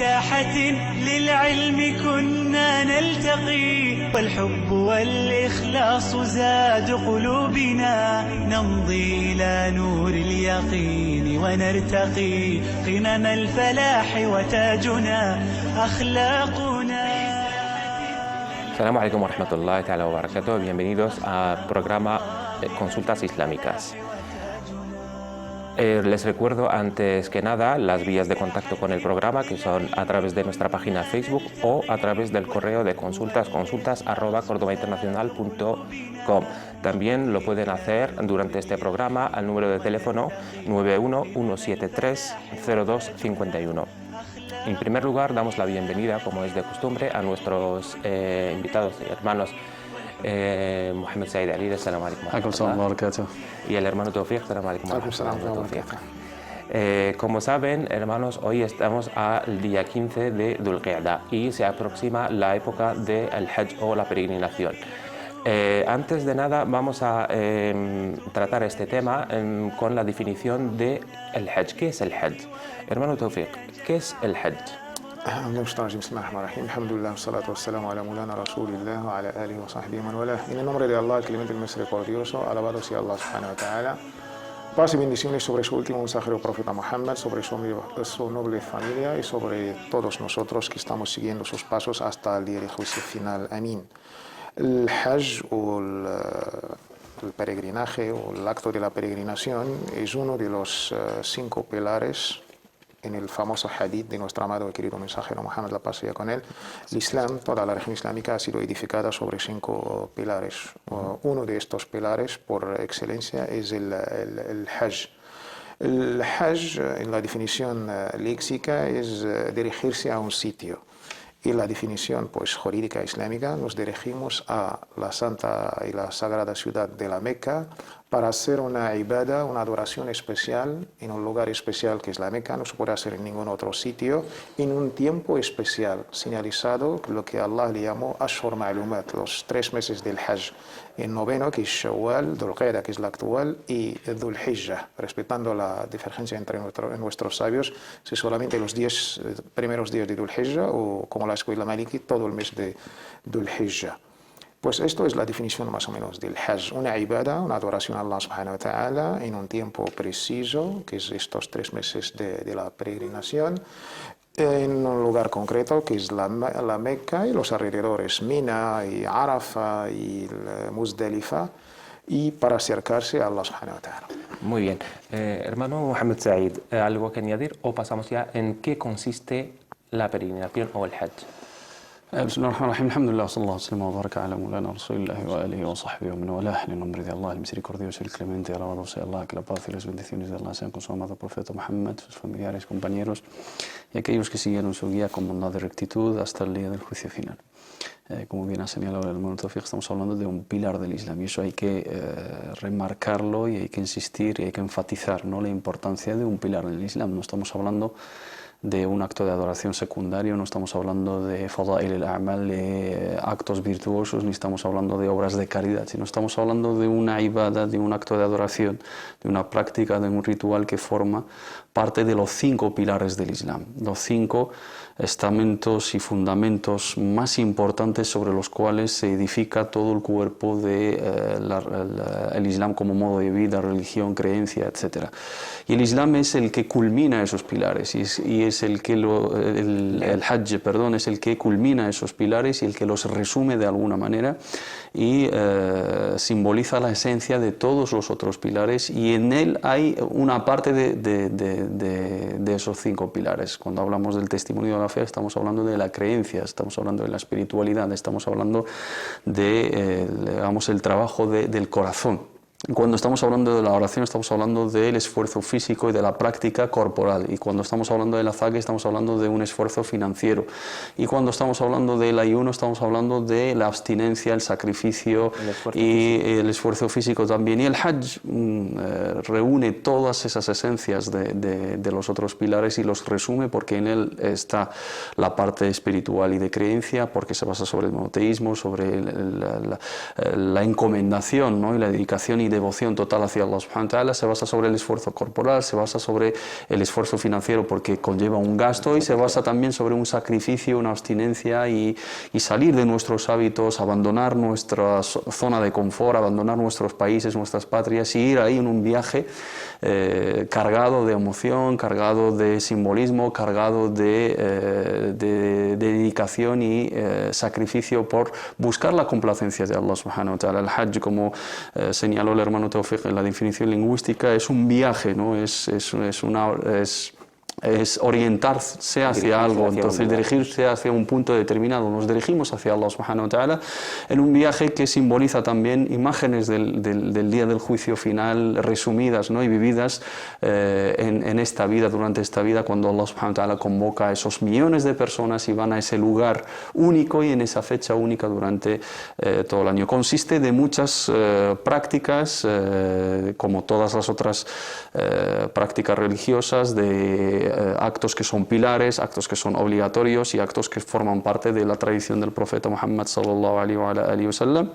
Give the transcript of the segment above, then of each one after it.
ساحة للعلم كنا نلتقي والحب والإخلاص زاد قلوبنا نمضي إلى نور اليقين ونرتقي قمم الفلاح وتاجنا أخلاقنا. Assalamu alaikum warahmatullahi ta'ala wa barakatuh. Bienvenidos al programa Consultas Islámicas. Les recuerdo antes que nada las vías de contacto con el programa, que son a través de nuestra página Facebook o a través del correo de consultas@cordobainternacional.com. También lo pueden hacer durante este programa al número de teléfono 911730251. En primer lugar, damos la bienvenida, como es de costumbre, a nuestros invitados y hermanos Mohamed Said Ali, assalamu alaikum wa rahmatullah, y el hermano Tawfiq, assalamu alaikum wa rahmatullah. Como saben, hermanos, hoy estamos al día 15 de Dhul Qa'dah y se aproxima la época del Hajj o la peregrinación. Antes de nada vamos a tratar este tema con la definición de el Hajj. ¿Qué es el Hajj? Hermano Tawfiq, ¿qué es el Hajj? Alhamdulillah, salatu wassalamu ala mulana rasulillah wa ala alihi wa sahbihi man walah. En el nombre de Allah, el clemente, el misericordioso, alabado sea Allah subhanahu wa ta'ala. Paz y bendiciones sobre su último mensajero profeta Muhammad, sobre su noble familia y sobre todos nosotros que estamos siguiendo sus pasos hasta el día de juicio final. Amén. El Hajj o el peregrinaje o el acto de la peregrinación es uno de los 5 pilares en el famoso hadith de nuestro amado y querido mensajero Muhammad, la paz sea con él. El Islam, toda la religión islámica ha sido edificada sobre 5 pilares. Uno de estos pilares, por excelencia, es el Hajj. El Hajj, en la definición léxica, es dirigirse a un sitio. Y la definición jurídica islámica, nos dirigimos a la santa y la sagrada ciudad de la Meca para hacer una ibadah, una adoración especial en un lugar especial que es la Meca. No se puede hacer en ningún otro sitio, en un tiempo especial, señalizado, lo que Allah le llamó Ashhur Ma'lumat, los 3 meses del Hajj. El noveno, que es Shawwal, Dhul Qa'dah, que es la actual, y Dhul Hijjah, respetando la diferencia entre nuestros sabios, si solamente los 10 primeros días de Dhul Hijjah, o como la escuela Maliki, todo el mes de Dhul Hijjah. Pues esto es la definición más o menos del Hajj, una ibadah, una adoración a Allah subhanahu wa ta'ala en un tiempo preciso, que es estos 3 meses de la peregrinación, en un lugar concreto que es la Meca y los alrededores, Mina y Arafah y Muzdalifa, y para acercarse a Allah subhanahu wa ta'ala. Muy bien. Hermano Mohamed Said, ¿algo que añadir o pasamos ya en qué consiste la peregrinación o el Hajj? Bismillahirrahmanirrahim, alhamdulillah, sallallahu alaihi wa sallam, wa baraka ala mulana rasulillahi wa alihi wa sahbihi wa man walah. En el nombre de Allah, el misericordioso y el clemente, alabado sea Allah, que la paz y las bendiciones de Allah sean con su amado profeta Muhammad, sus familiares, compañeros y aquellos que siguieron su guía con bondad y rectitud hasta el día del juicio final. Como bien ha señalado el hermano Tawfiq, estamos hablando de un pilar del Islam y eso hay que remarcarlo y hay que insistir y hay que enfatizar, ¿no?, la importancia de un pilar del Islam. No estamos hablando de un acto de adoración secundario, no estamos hablando de fadail al-a'mal, de actos virtuosos, ni estamos hablando de obras de caridad, sino estamos hablando de una ibadah, de un acto de adoración, de una práctica, de un ritual que forma parte de los 5 pilares del Islam, los 5 estamentos y fundamentos más importantes sobre los cuales se edifica todo el cuerpo del Islam como modo de vida, religión, creencia, etc. Y el Islam es el que culmina esos pilares y es el que el Hajj, perdón, es el que culmina esos pilares y el que los resume de alguna manera y simboliza la esencia de todos los otros pilares, y en él hay una parte de esos 5 pilares. Cuando hablamos del testimonio de la fe, estamos hablando de la creencia, estamos hablando de la espiritualidad, estamos hablando de el trabajo del corazón. Cuando estamos hablando de la oración, estamos hablando del esfuerzo físico y de la práctica corporal. Y cuando estamos hablando de la zakat, estamos hablando de un esfuerzo financiero. Y cuando estamos hablando del ayuno, estamos hablando de la abstinencia, el sacrificio el esfuerzo físico también. Y el Hajj reúne todas esas esencias de los otros pilares y los resume, porque en él está la parte espiritual y de creencia, porque se basa sobre el monoteísmo, sobre la encomendación, ¿no?, y la dedicación y devoción total hacia Allah subhanahu wa ta'ala se basa sobre el esfuerzo corporal, se basa sobre el esfuerzo financiero porque conlleva un gasto y se basa también sobre un sacrificio, una abstinencia y salir de nuestros hábitos, abandonar nuestra zona de confort, abandonar nuestros países, nuestras patrias y ir ahí en un viaje cargado de emoción, cargado de simbolismo, cargado de dedicación y sacrificio por buscar la complacencia de Allah subhanahu wa ta'ala. El Hajj, como señaló el hermano Tawfiq en la definición lingüística, es un viaje, ¿no? Es orientarse hacia algo, entonces dirigirse hacia un punto determinado. Nos dirigimos hacia Allah subhanahu wa ta'ala en un viaje que simboliza también imágenes del día del juicio final resumidas, ¿no? Y vividas en esta vida, durante esta vida, cuando Allah subhanahu wa ta'ala convoca a esos millones de personas y van a ese lugar único y en esa fecha única durante todo el año. Consiste de muchas prácticas, como todas las otras prácticas religiosas, de actos que son pilares, actos que son obligatorios y actos que forman parte de la tradición del profeta Muhammad sallallahu alaihi wa sallam.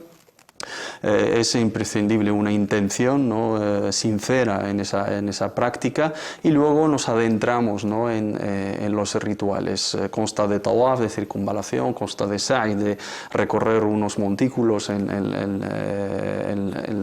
Es imprescindible una intención, ¿no? Sincera en esa práctica y luego nos adentramos, ¿no? en los rituales. Consta de tawaf, de circunvalación, consta de sa'i, de recorrer unos montículos en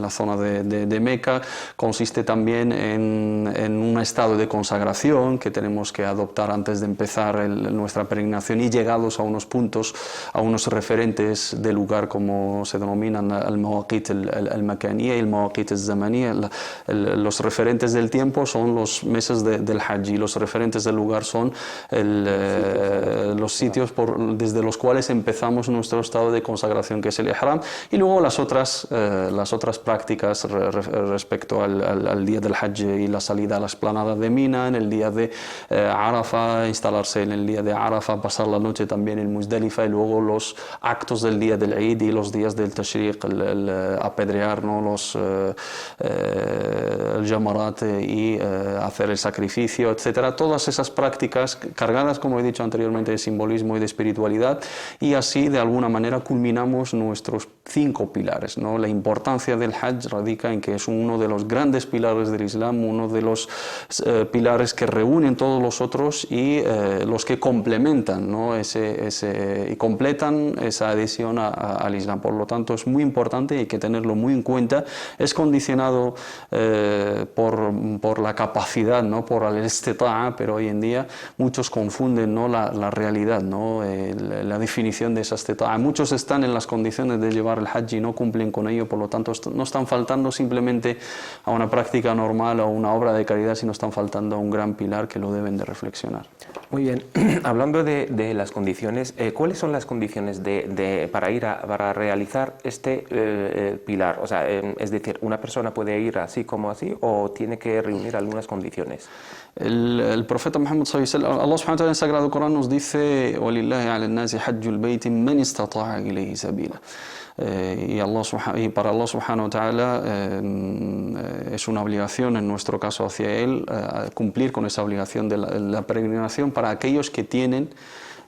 la zona de Meca. Consiste también en un estado de consagración que tenemos que adoptar antes de empezar nuestra peregrinación y llegados a unos puntos, a unos referentes del lugar, como se denominan al-mawaqit al-makaniyya y el-mawaqit al-zamaniyya. Los referentes del tiempo son los meses del Hajj y los referentes del lugar son los sitios desde los cuales empezamos nuestro estado de consagración, que es el Ihram, y luego las otras prácticas respecto al día del Hajj y la salida a la explanada de Mina, en el día de Arafah, instalarse en el día de Arafah, pasar la noche también en Muzdalifa y luego los actos del día del Eid y los días del Tashriq, el apedrear, ¿no? El Jamarat y hacer el sacrificio, etcétera. Todas esas prácticas cargadas, como he dicho anteriormente, de simbolismo y de espiritualidad, y así de alguna manera culminamos nuestros 5 pilares, ¿no? La importancia del Hajj radica en que es uno de los grandes pilares del Islam, uno de los pilares que reúnen todos los otros y los que complementan, ¿no? y completan esa adhesión al Islam. Por lo tanto, es muy importante y hay que tenerlo muy en cuenta. Es condicionado por la capacidad, ¿no? Por el istita'a, pero hoy en día muchos confunden, ¿no? la realidad, ¿no? La definición de esa istita'a. Muchos están en las condiciones de llevar el Hajj y no cumplen con ello, por lo tanto no están faltando simplemente a una práctica normal o una obra de caridad, sino están faltando a un gran pilar que lo deben de reflexionar. Muy bien, hablando de las condiciones, ¿cuáles son las condiciones para realizar este pilar? O sea, es decir, ¿una persona puede ir así como así o tiene que reunir algunas condiciones? El profeta Muhammad sallallahu alaihi wa sallam, Allah subhanahu wa ta'ala en el Sagrado Corán nos dice: وَلِلَّهِ عَلَى النَّاسِ حَجُّ الْبَيْتِ مَنِ اسْتَطَاعَ إِلَيْهِ سَبِيلًا. Y para Allah subhanahu wa ta'ala es una obligación, en nuestro caso hacia Él, cumplir con esa obligación de la peregrinación para aquellos que tienen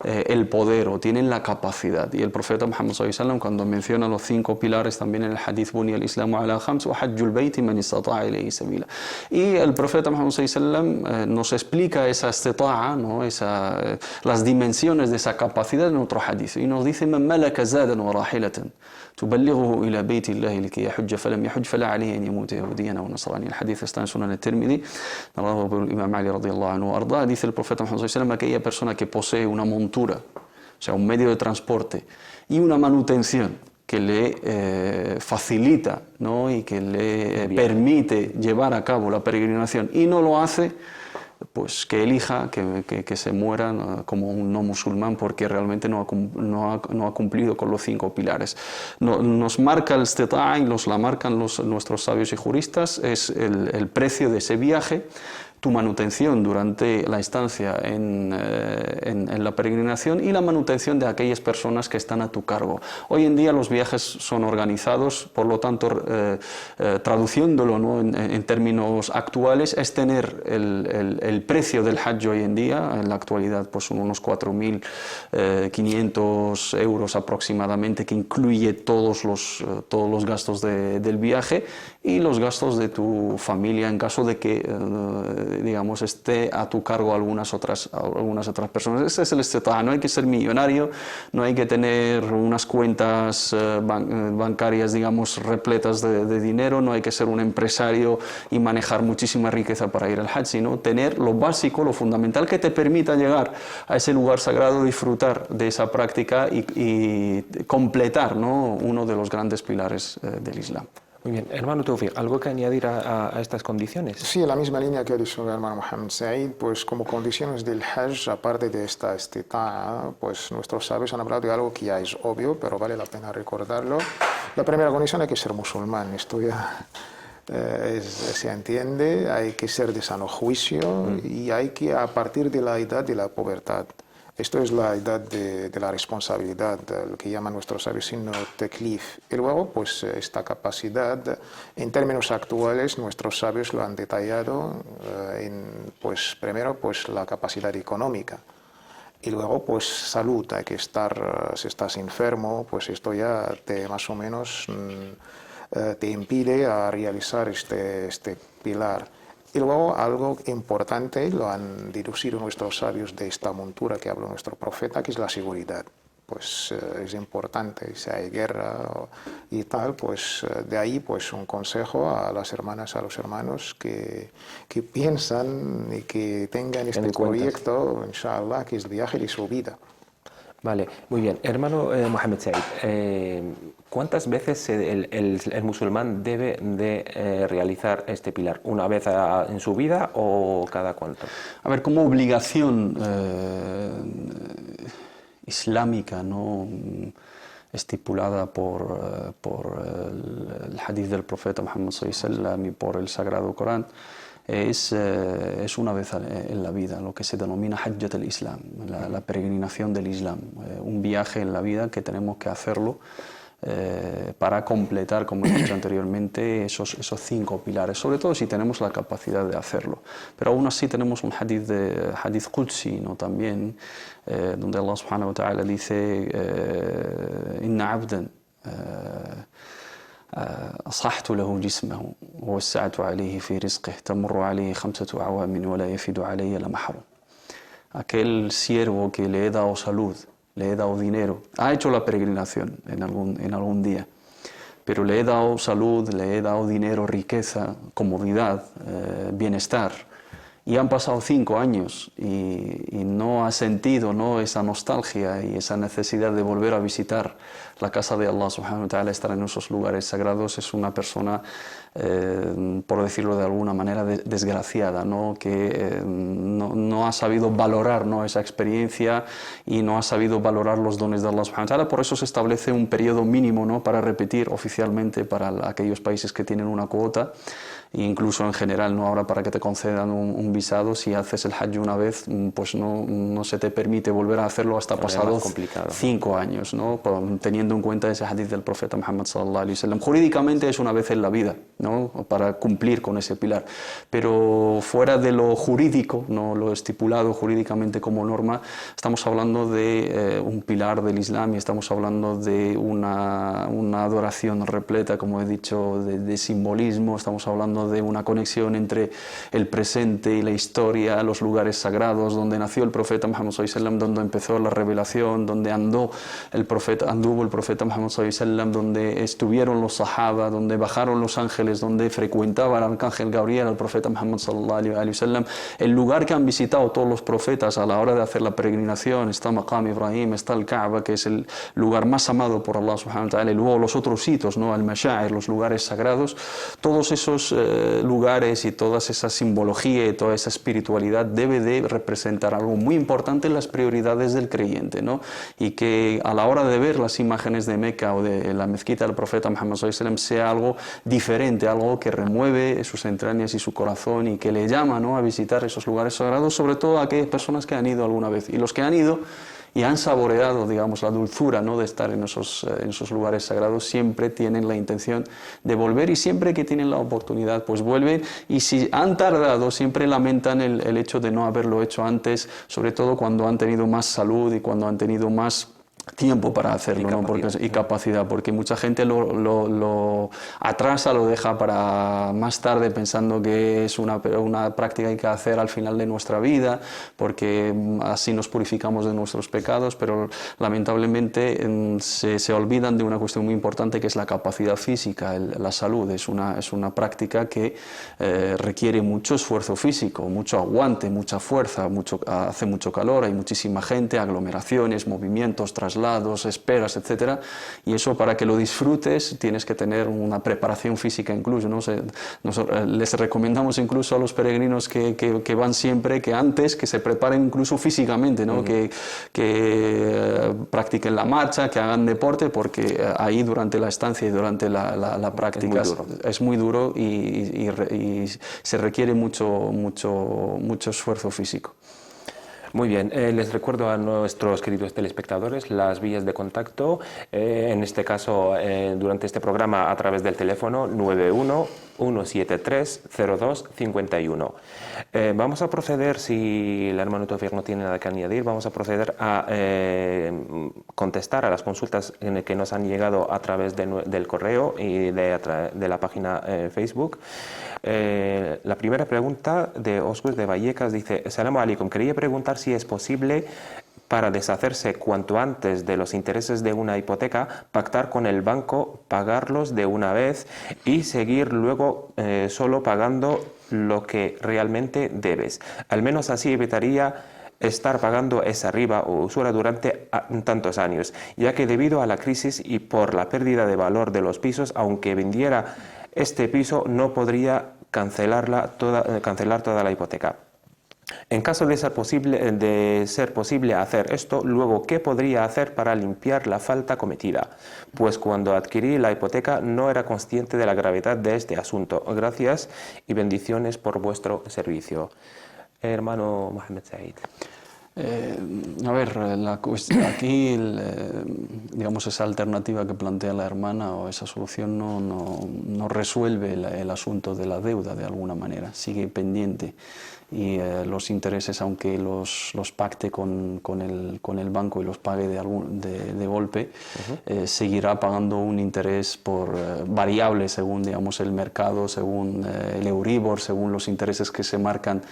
el poder o tienen la capacidad. Y el profeta Muhammad sallallahu alaihi wa sallam, cuando menciona los 5 pilares, también en el hadith Bunya al-Islamu ala khams wa hajjul bayti man istata'a ilayhi sabila. Y el profeta Muhammad sallallahu alaihi wa sallam nos explica esa istita'a, ¿no? Las dimensiones de esa capacidad en otro hadith. Y nos dice: man malaka zadan wa rahilatan تبلغه إلى بيت الله لكي يحج فلم يحج فلا عليه أن يموت يهوديا أو نصرانيا. الحديث está en Sunan al-Tirmidhi, narrado por el Imam Ali radiyallahu anhu arda. Dice el profeta Muhammad sallallahu alaihi wa sallam: aquella persona que posee una montura, o sea, un medio de transporte y una manutención que le facilita, ¿no? Y que le permite llevar a cabo la peregrinación y no lo hace, pues que elija que se muera como un no musulmán porque realmente no ha cumplido con los 5 pilares. Nos marca el istita'a y la marcan nuestros sabios y juristas, es el precio de ese viaje, tu manutención durante la estancia en la peregrinación y la manutención de aquellas personas que están a tu cargo. Hoy en día los viajes son organizados, por lo tanto, traduciéndolo, ¿no? en términos actuales, es tener el precio del Hajj hoy en día, en la actualidad pues son unos 4.500 euros aproximadamente, que incluye todos los gastos del viaje, y los gastos de tu familia en caso de que, digamos, esté a tu cargo algunas otras personas. Ese es el istita'a. No hay que ser millonario, no hay que tener unas cuentas bancarias, digamos, repletas de dinero, no hay que ser un empresario y manejar muchísima riqueza para ir al Hajj, sino tener lo básico, lo fundamental que te permita llegar a ese lugar sagrado, disfrutar de esa práctica y completar, ¿no?, uno de los grandes pilares del Islam. Muy bien. Hermano Tawfiq, ¿algo que añadir a estas condiciones? Sí, en la misma línea que ha dicho el hermano Mohammed Said, pues como condiciones del Hajj, aparte de esta istita'a, pues nuestros sabios han hablado de algo que ya es obvio, pero vale la pena recordarlo. La primera condición hay que ser musulmán, esto ya se entiende, hay que ser de sano juicio y hay que, a partir de la edad de la pubertad. Esto es la edad de la responsabilidad, lo que llaman nuestros sabios sino teklif. Y luego, pues esta capacidad, en términos actuales, nuestros sabios lo han detallado pues primero, pues la capacidad económica. Y luego, pues salud, hay que estar, si estás enfermo, pues esto ya te más o menos te impide a realizar este pilar. Y luego algo importante, lo han deducido nuestros sabios de esta montura que habló nuestro profeta, que es la seguridad. Pues es importante, si hay guerra y tal, pues de ahí pues un consejo a las hermanas, a los hermanos que piensan y que tengan este proyecto, inshallah, que es el viaje de su vida. Vale, muy bien. Hermano Mohammed Said, ¿cuántas veces el musulmán debe de realizar este pilar? ¿Una vez en su vida o cada cuánto? A ver, como obligación islámica, ¿no?, estipulada por el hadith del profeta Muhammad sallallahu alaihi wasallam y por el Sagrado Corán, es una vez en la vida, lo que se denomina Hajjat al-Islam, la peregrinación del Islam, un viaje en la vida que tenemos que hacerlo para completar, como he dicho anteriormente, esos 5 pilares, sobre todo si tenemos la capacidad de hacerlo. Pero aún así tenemos un hadith Qudsi, ¿no?, también, donde Allah subhanahu wa ta'ala dice: Inna abdan أصحت له جسمه ووسعت عليه في رزقه تمر عليه 5 أعوام ولا يفد علي لمحرم. Aquel siervo que le he dado salud, le he dado dinero, ha hecho la peregrinación en algún día, pero le he dado salud, le he dado dinero, riqueza, comodidad, bienestar, y han pasado 5 años y no ha sentido, ¿no?, esa nostalgia y esa necesidad de volver a visitar la casa de Allah subhanahu wa ta'ala, estar en esos lugares sagrados, es una persona, por decirlo de alguna manera, desgraciada, ¿no?, que no ha sabido valorar, ¿no?, esa experiencia y no ha sabido valorar los dones de Allah subhanahu wa ta'ala. Por eso se establece un periodo mínimo, ¿no?, para repetir oficialmente para aquellos países que tienen una cuota, e incluso en general, ¿no?, ahora para que te concedan un visado, si haces el Hajj una vez, pues no se te permite volver a hacerlo hasta pasados 5 años, ¿no?, teniendo en cuenta ese hadith del profeta Muhammad sallallahu alaihi wasallam. Jurídicamente es una vez en la vida, ¿no?, para cumplir con ese pilar, pero fuera de lo jurídico, no lo estipulado jurídicamente como norma, estamos hablando de un pilar del Islam y estamos hablando de una adoración repleta, como he dicho, de simbolismo. Estamos hablando de una conexión entre el presente y la historia, los lugares sagrados donde nació el profeta Muhammad sallallahu alaihi wasallam, donde empezó la revelación, donde anduvo el profeta Muhammad sallallahu alaihi wasallam, donde estuvieron los sahaba, donde bajaron los ángeles, donde frecuentaba el arcángel Gabriel al profeta Muhammad sallallahu alaihi wasallam, el lugar que han visitado todos los profetas a la hora de hacer la peregrinación. Está Maqam Ibrahim, está el Kaaba, que es el lugar más amado por Allah subhanahu wa ta'ala, y luego los otros sitios, ¿no?, al-Mashaa'ir, los lugares sagrados. Todos esos lugares y toda esa simbología y toda esa espiritualidad debe de representar algo muy importante en las prioridades del creyente, ¿no?, y que a la hora de ver las imágenes de Meca o de la mezquita del profeta Muhammad sallallahu alaihi wasallam sea algo diferente, algo que remueve sus entrañas y su corazón y que le llama, ¿no?, a visitar esos lugares sagrados, sobre todo a aquellas personas que han ido alguna vez. Y los que han ido y han saboreado, digamos, la dulzura, ¿no?, de estar en esos lugares sagrados, siempre tienen la intención de volver, y siempre que tienen la oportunidad, pues vuelven, y si han tardado, siempre lamentan el hecho de no haberlo hecho antes, sobre todo cuando han tenido más salud y cuando han tenido más tiempo para hacerlo, ¿no? Y capacidad, porque mucha gente lo atrasa, lo deja para más tarde pensando que es una práctica que hay que hacer al final de nuestra vida, porque así nos purificamos de nuestros pecados, pero lamentablemente se olvidan de una cuestión muy importante que es la capacidad física, la salud. Es una práctica que requiere mucho esfuerzo físico, mucho aguante, mucha fuerza, hace mucho calor, hay muchísima gente, aglomeraciones, movimientos, traslados, esperas, etcétera, y eso para que lo disfrutes tienes que tener una preparación física incluso, ¿no? Les recomendamos incluso a los peregrinos que van siempre que antes que se preparen incluso físicamente, ¿no? que practiquen la marcha, que hagan deporte, porque ahí durante la estancia y durante la práctica es muy duro y se requiere mucho esfuerzo físico. Muy bien, les recuerdo a nuestros queridos telespectadores las vías de contacto, en este caso durante este programa a través del teléfono 91-173-0251. Vamos a proceder, si el hermano Tawfiq no tiene nada que añadir, vamos a proceder a contestar a las consultas que nos han llegado a través del correo y de la página Facebook. La primera pregunta de Oscar de Vallecas dice: Assalamu alaikum, quería preguntar si es posible, para deshacerse cuanto antes de los intereses de una hipoteca, pactar con el banco, pagarlos de una vez y seguir luego solo pagando lo que realmente debes. Al menos así evitaría estar pagando esa riba o usura durante tantos años, ya que debido a la crisis y por la pérdida de valor de los pisos, aunque vendiera este piso, no podría cancelar toda la hipoteca. En caso de ser posible hacer esto, luego, ¿qué podría hacer para limpiar la falta cometida? Pues cuando adquirí la hipoteca no era consciente de la gravedad de este asunto. Gracias y bendiciones por vuestro servicio. Hermano Mohamed Said. A ver, aquí digamos esa alternativa que plantea la hermana o esa solución no resuelve el asunto de la deuda de alguna manera, sigue pendiente. Y los intereses, aunque los pacte con el banco y los pague de golpe, seguirá pagando un interés variable según, digamos, el mercado, según el Euribor, según los intereses que se marcan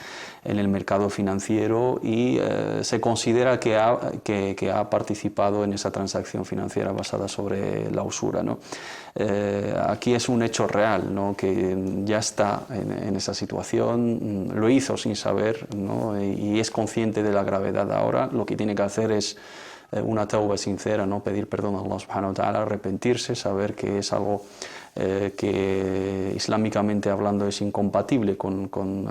en el mercado financiero, y se considera que ha participado en esa transacción financiera basada sobre la usura, ¿no? Aquí es un hecho real, ¿no? Que ya está en esa situación, lo hizo sin saber, ¿no? Y es consciente de la gravedad ahora. Lo que tiene que hacer es una tauba sincera, ¿no? Pedir perdón a Allah subhanahu wa ta'ala, arrepentirse, saber que es algo que islámicamente hablando es incompatible con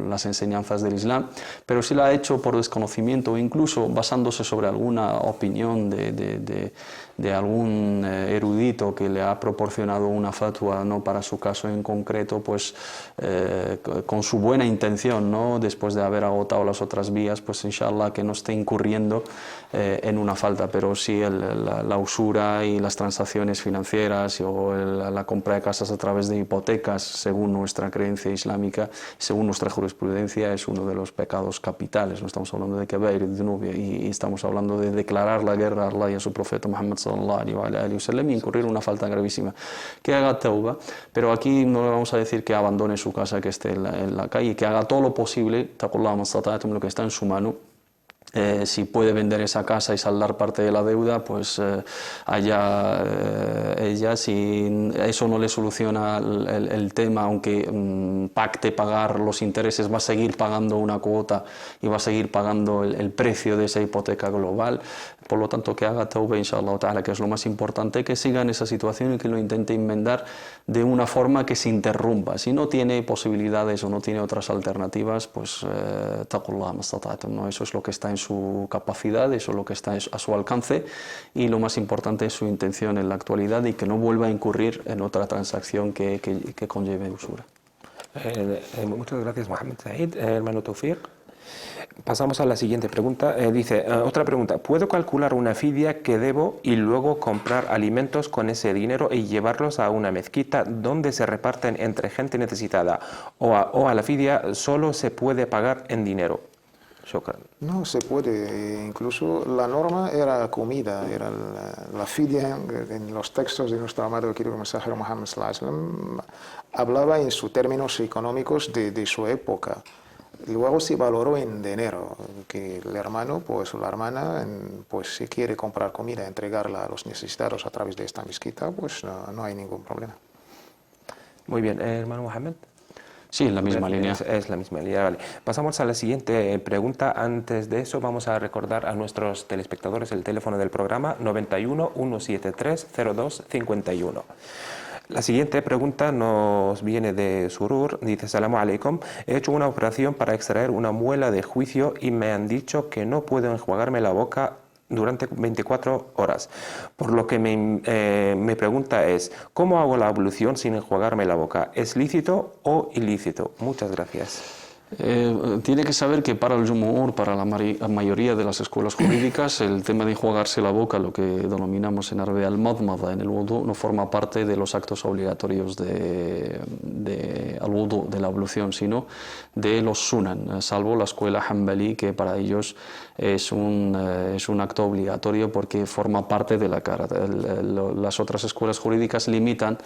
las enseñanzas del Islam, pero si lo ha hecho por desconocimiento o incluso basándose sobre alguna opinión de algún erudito que le ha proporcionado una fatwa, ¿no? Para su caso en concreto, pues con su buena intención, ¿no? Después de haber agotado las otras vías, pues inshallah que no esté incurriendo en una falta, pero sí la usura y las transacciones financieras o la compra de casas a través de hipotecas, según nuestra creencia islámica, según nuestra jurisprudencia, es uno de los pecados capitales. No estamos hablando de Kabair al-Dhunub y estamos hablando de declarar la guerra a Allah y a su profeta Muhammad sallallahu alaihi wa sallam y incurrir en una falta gravísima. Que haga tauba, pero aquí no le vamos a decir que abandone su casa, que esté en la calle, que haga todo lo posible, taqullah mastata'tum, lo que está en su mano. Si puede vender esa casa y saldar parte de la deuda, pues allá ella. Si eso no le soluciona el tema, aunque pacte pagar los intereses, va a seguir pagando una cuota y va a seguir pagando el precio de esa hipoteca global. Por lo tanto, que haga tauba, inshallah ta'ala, que es lo más importante, que siga en esa situación y que lo intente enmendar de una forma que se interrumpa. Si no tiene posibilidades o no tiene otras alternativas, pues taqullah mastata'tum, ¿no? Eso es lo que está en su capacidad, eso es lo que está a su alcance, y lo más importante es su intención en la actualidad y que no vuelva a incurrir en otra transacción que conlleve usura. Muchas gracias, Mohamed Said. Hermano Tawfiq. Pasamos a la siguiente pregunta. Dice, otra pregunta: ¿puedo calcular una fidia que debo y luego comprar alimentos con ese dinero y llevarlos a una mezquita donde se reparten entre gente necesitada? ¿O a la fidia solo se puede pagar en dinero? Shukran. No se puede, incluso la norma era comida, era la fidia en los textos de nuestro amado y querido mensajero Muhammad sallallahu alaihi wasallam, hablaba en sus términos económicos de su época. Luego se valoró en dinero, que el hermano pues, o la hermana pues, si quiere comprar comida, entregarla a los necesitados a través de esta mezquita, pues no hay ningún problema. Muy bien, hermano Mohamed. Sí, en la misma línea. Es la misma línea, vale. Pasamos a la siguiente pregunta. Antes de eso vamos a recordar a nuestros telespectadores el teléfono del programa 91 173 0251. La siguiente pregunta nos viene de Surur, dice: Salamu alaikum, he hecho una operación para extraer una muela de juicio y me han dicho que no puedo enjuagarme la boca durante 24 horas. Por lo que mi pregunta es: ¿cómo hago la ablución sin enjuagarme la boca? ¿Es lícito o ilícito? Muchas gracias. Tiene que saber que para el Jumhur, para la mayoría de las escuelas jurídicas, el tema de enjuagarse la boca, lo que denominamos en árabe al-madmada en el wudu, no forma parte de los actos obligatorios al wudu, de la ablución, sino de los sunan, salvo la escuela hanbalí, que para ellos es un acto obligatorio porque forma parte de la cara. Las otras escuelas jurídicas limitan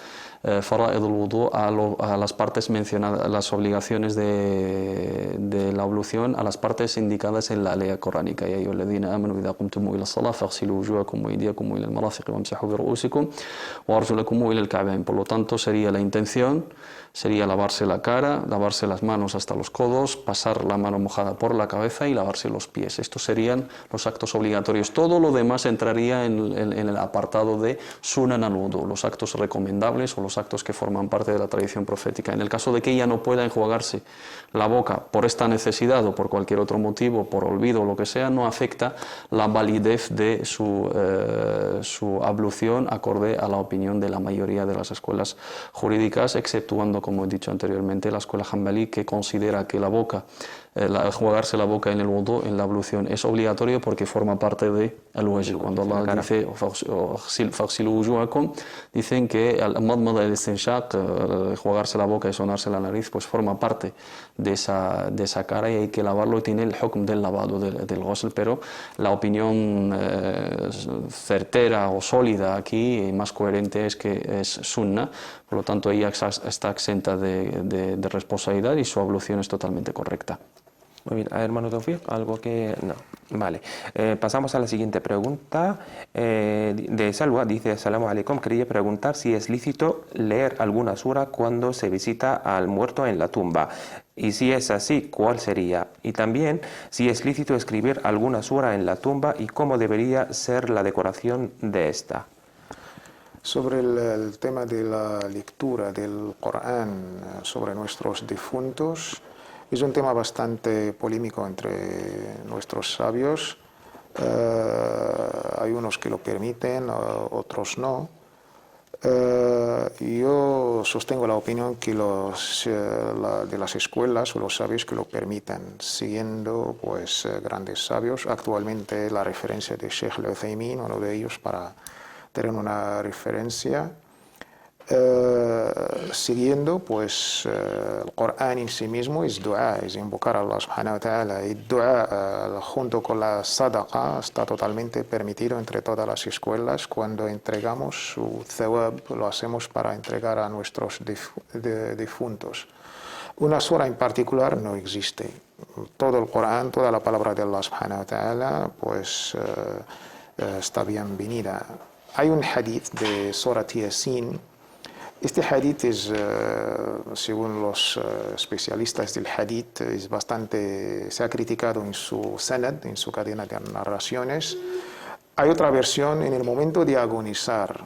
fara'id al-wudu a las partes mencionadas, las obligaciones de la ablución, a las partes indicadas en la ley coránica. Ya ayyuhalladhina amanu idha qumtum ila as-salah faghsilu wujuhakum wa aydiyakum ila al-marafiq wamsahu bi ru'usikum wa arjulakum ila al-ka'bayn. Por lo tanto, sería la intención, sería lavarse la cara, lavarse las manos hasta los codos, pasar la mano mojada por la cabeza y lavarse los pies. Estos serían los actos obligatorios. Todo lo demás entraría en el apartado de sunan al-wudu, los actos recomendables o los actos que forman parte de la tradición profética. En el caso de que ella no pueda enjuagarse la boca por esta necesidad o por cualquier otro motivo, por olvido o lo que sea, no afecta la validez de su ablución acorde a la opinión de la mayoría de las escuelas jurídicas, exceptuando, como he dicho anteriormente, la escuela hanbalí, que considera que enjuagarse la boca en el wudu, en la ablución, es obligatorio porque forma parte de al-wajh. Cuando Allah dice faghsilu wujuhakum, dicen que al-madmada al-istinshaq, enjuagarse la boca y sonarse la nariz, pues forma parte de esa cara y hay que lavarlo, y tiene el hukm del lavado, del ghusl, pero la opinión certera o sólida aquí y más coherente es que es sunna, por lo tanto ella está exenta de responsabilidad y su ablución es totalmente correcta. Muy bien, hermano Tawfiq, algo que no. Vale, pasamos a la siguiente pregunta de Salwa. Dice: Salamu alaikum, quería preguntar si es lícito leer alguna sura cuando se visita al muerto en la tumba, y si es así, ¿cuál sería? Y también si es lícito escribir alguna sura en la tumba y cómo debería ser la decoración de esta. Sobre el tema de la lectura del Corán sobre nuestros difuntos, es un tema bastante polémico entre nuestros sabios. Hay unos que lo permiten, otros no. Yo sostengo la opinión que de las escuelas o los sabios que lo permitan, siguiendo pues grandes sabios. Actualmente la referencia de Sheikh al-Uthaymin, uno de ellos, para tener una referencia. Siguiendo pues el Corán en sí mismo es dua, es invocar a Allah subhanahu wa ta'ala, y dua junto con la sadaqa está totalmente permitido entre todas las escuelas. Cuando entregamos su thawab, lo hacemos para entregar a nuestros difuntos. Una sura en particular no existe. Todo el Corán, toda la palabra de Allah subhanahu wa ta'ala pues está bienvenida. Hay un hadith de Surat Yasin. Este hadith es, según los especialistas del hadith, se ha criticado en su sanad, en su cadena de narraciones. Hay otra versión: en el momento de agonizar,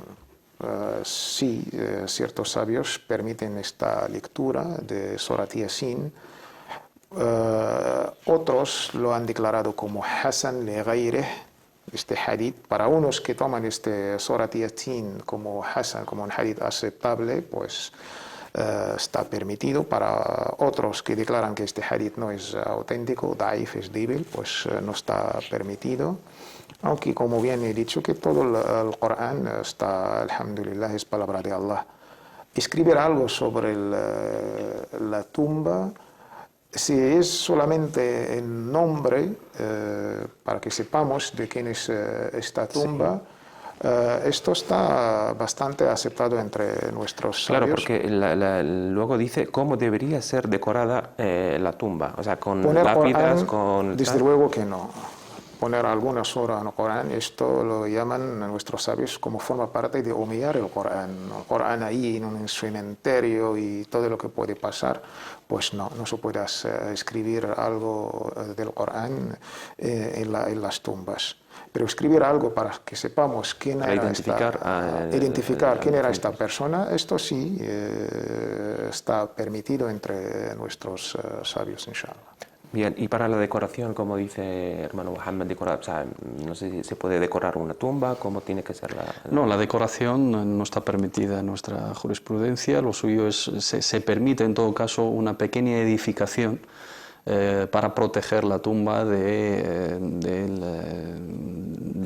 sí, ciertos sabios permiten esta lectura de Surat Yasin. Otros lo han declarado como Hasan li ghayrih, este hadith. Para unos que toman este Surat Yasin como Hasan, como un hadith aceptable, pues está permitido. Para otros que declaran que este hadith no es auténtico, daif, es débil, pues no está permitido. Aunque, como bien he dicho, que todo el Corán está, alhamdulillah, es palabra de Allah. Escribir algo sobre la tumba Si es solamente en nombre, para que sepamos de quién es esta tumba, esto está bastante aceptado entre nuestros Claro, sabios. porque luego dice cómo debería ser decorada la tumba, o sea, con Poner lápidas, Corán, con... desde tal. luego que no. Poner alguna sura en el Corán, esto lo llaman nuestros sabios como forma parte de humillar el Corán. El Corán ahí en un cementerio y todo lo que puede pasar, pues no se puede escribir algo del Corán en las tumbas. Pero escribir algo para que sepamos quién Para era identificar quién era esta persona, esto sí está permitido entre nuestros sabios, inshallah. Bien, y para la decoración, como dice hermano Mohammed, decorar, o sea, no sé si se puede decorar una tumba, cómo tiene que ser la... No, la decoración no está permitida en nuestra jurisprudencia. Lo suyo es, se permite en todo caso una pequeña edificación para proteger la tumba de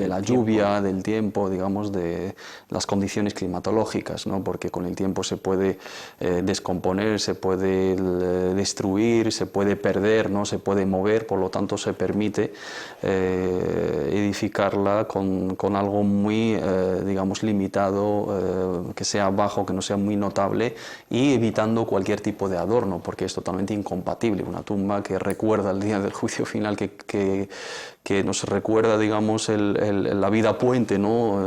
la lluvia, del tiempo, digamos, de las condiciones climatológicas, ¿no? Porque con el tiempo se puede descomponer, se puede destruir, se puede perder, ¿no? Se puede mover, por lo tanto se permite edificarla con algo muy, digamos, limitado, que sea bajo, que no sea muy notable, y evitando cualquier tipo de adorno, porque es totalmente incompatible. Una tumba que recuerda el día del juicio final, que nos recuerda, digamos, la vida puente, ¿no?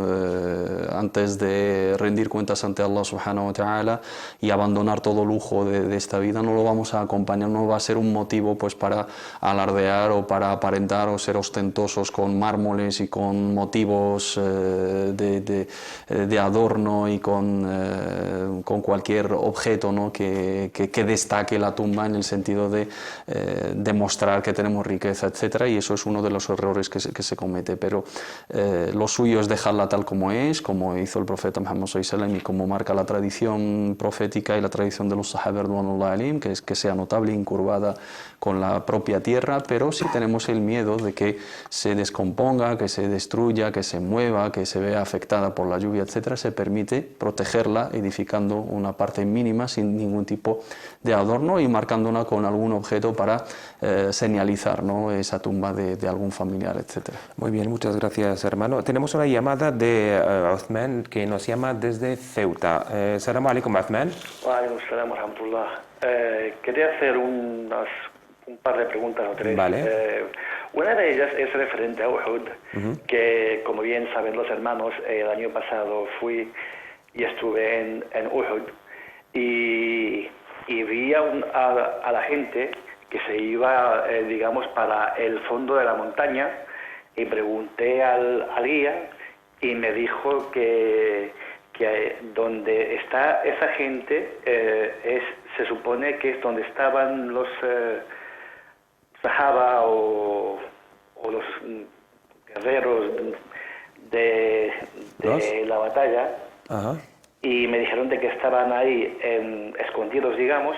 Antes de rendir cuentas ante Allah subhanahu wa ta'ala y abandonar todo lujo de esta vida, no lo vamos a acompañar, no va a ser un motivo pues para alardear o para aparentar o ser ostentosos con mármoles y con motivos de adorno y con cualquier objeto, ¿no? que destaque la tumba en el sentido de demostrar que tenemos riqueza, etcétera, y eso es uno de los errores que se comete, pero lo suyo es dejarla tal como es, como hizo el profeta Muhammad sallallahu alaihi wasallam y como marca la tradición profética y la tradición de los sahaba radhiyallahu anhum, que es que sea notable e incurvada con la propia tierra, pero si tenemos el miedo de que se descomponga, que se destruya, que se mueva, que se vea afectada por la lluvia, etcétera, se permite protegerla edificando una parte mínima sin ningún tipo de adorno y marcándola con algún objeto para señalizar, ¿no? Esa tumba de algún familiar, etcétera. Muy bien, muchas gracias, hermano. Tenemos una llamada de Uthman, que nos llama desde Ceuta. Salam alaikum, Uthman. Wa alaikum salam wa rahmatullah. Quería hacer un par de preguntas o tres. Vale. Una de ellas es referente a Uhud, que como bien saben los hermanos, el año pasado fui y estuve en Uhud y vi a la gente que se iba, digamos, para el fondo de la montaña, y pregunté al guía y me dijo que donde está esa gente se supone que es donde estaban los sahaba o los guerreros de la batalla. Ajá. Y me dijeron de que estaban ahí escondidos, digamos,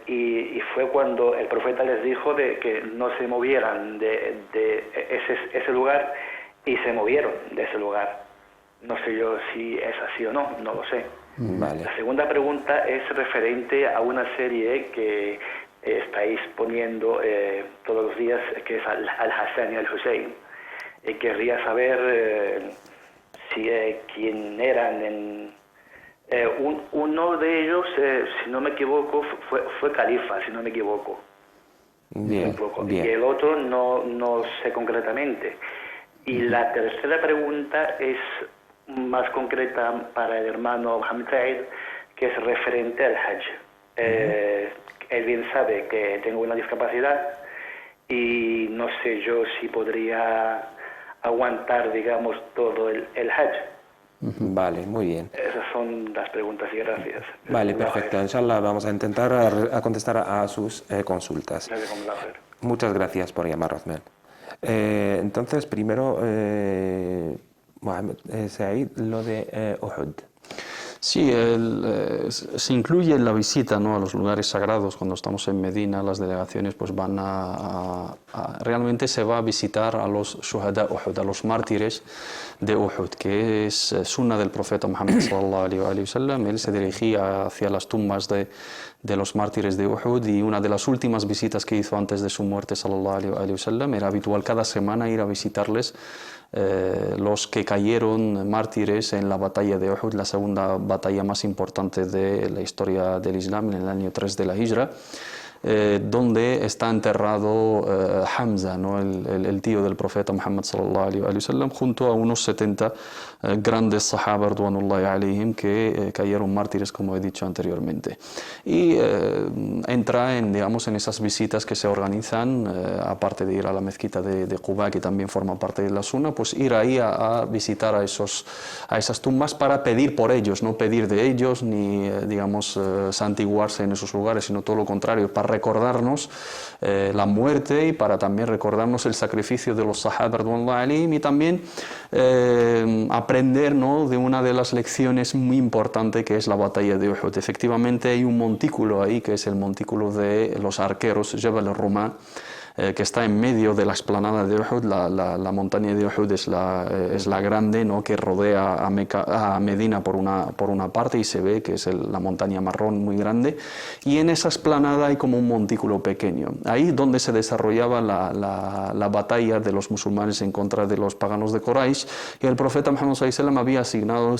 y fue cuando el profeta les dijo de que no se movieran de ese lugar, y se movieron de ese lugar. No sé yo si es así o no lo sé. Vale. La segunda pregunta es referente a una serie que estáis poniendo todos los días, que es Al-Hassan y Al-Hussein. Querría saber quién eran. Uno de ellos, si no me equivoco, fue califa, si no me equivoco. Bien, bien. Y el otro no sé concretamente. Y la tercera pregunta es más concreta para el hermano Mohammed Said, que es referente al Hajj. Él bien sabe que tengo una discapacidad y no sé yo si podría aguantar, digamos, todo el Hajj. Vale, muy bien. Esas son las preguntas y gracias. Vale, perfecto. Inshallah vamos a intentar a contestar a sus consultas. Muchas gracias por llamar, Uthman. Entonces, primero, Mohammed Said, lo de Uhud. Sí, se incluye la visita, ¿no?, a los lugares sagrados. Cuando estamos en Medina, las delegaciones pues van realmente se va a visitar a los shuhada Uhud, a los mártires de Uhud, que es sunna del profeta Muhammad sallallahu alaihi wasallam. Él se dirigía hacia las tumbas de los mártires de Uhud, y una de las últimas visitas que hizo antes de su muerte sallallahu alaihi wasallam era habitual cada semana ir a visitarles, los que cayeron mártires en la batalla de Uhud, la segunda batalla más importante de la historia del Islam, en el año 3 de la Hijra, donde está enterrado Hamza, ¿no?, el tío del profeta Muhammad sallallahu alaihi wasallam, junto a unos 70 grandes sahaba radwanullahi alayhim que cayeron mártires, como he dicho anteriormente. Y entra en, digamos, en esas visitas que se organizan, aparte de ir a la mezquita de Quba, que también forma parte de la Sunna, pues ir ahí a visitar a esas tumbas para pedir por ellos, no pedir de ellos ni, digamos, santiguarse en esos lugares, sino todo lo contrario, para recordarnos la muerte y para también recordarnos el sacrificio de los sahaba radwanullahi alayhim, y también aprender, ¿no?, de una de las lecciones muy importantes, que es la batalla de Uhud. Efectivamente hay un montículo ahí, que es el montículo de los arqueros, Jabal al-Rumah, que está en medio de la explanada de Uhud. La montaña de Uhud es la grande, ¿no?, que rodea a Medina por una parte, y se ve que es la montaña marrón muy grande, y en esa explanada hay como un montículo pequeño, ahí donde se desarrollaba la batalla de los musulmanes en contra de los paganos de Quraysh, y el profeta Muhammad sallallahu alaihi wasallam había asignado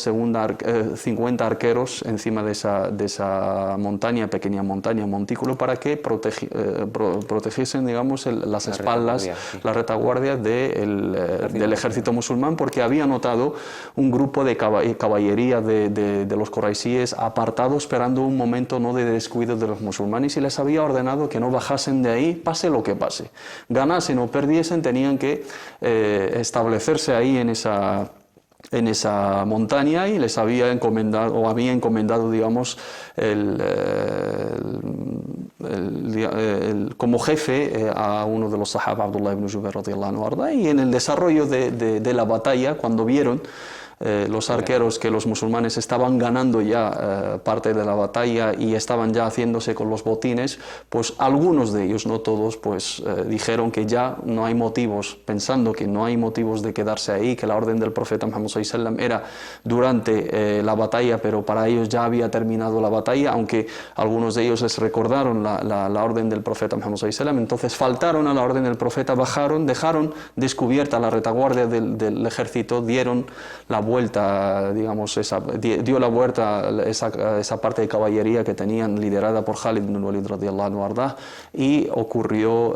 50 arqueros encima de esa montaña, pequeña montaña, montículo, para que protegiesen, digamos, las espaldas, la retaguardia del ejército musulmán, porque había notado un grupo de caballería de los quraisíes apartado, esperando un momento, no, de descuido de los musulmanes, y les había ordenado que no bajasen de ahí, pase lo que pase. Ganasen o perdiesen, tenían que establecerse ahí en esa montaña, y les había encomendado, digamos, como jefe a uno de los sahaba, Abdullah ibn Jubayr radiyallahu anhu, y en el desarrollo de la batalla, cuando vieron los arqueros que los musulmanes estaban ganando ya parte de la batalla y estaban ya haciéndose con los botines, pues algunos de ellos, no todos, pues dijeron que ya no hay motivos, pensando que no hay motivos de quedarse ahí, que la orden del profeta Muhammad sallallahu alaihi wasallam era durante la batalla, pero para ellos ya había terminado la batalla, aunque algunos de ellos les recordaron la orden del profeta Muhammad sallallahu alaihi wasallam. Entonces faltaron a la orden del profeta, bajaron, dejaron descubierta la retaguardia del ejército, dieron la vuelta, digamos, dio la vuelta esa parte de caballería que tenían, liderada por Khalid ibn Walid radiyallahu anhu, y ocurrió,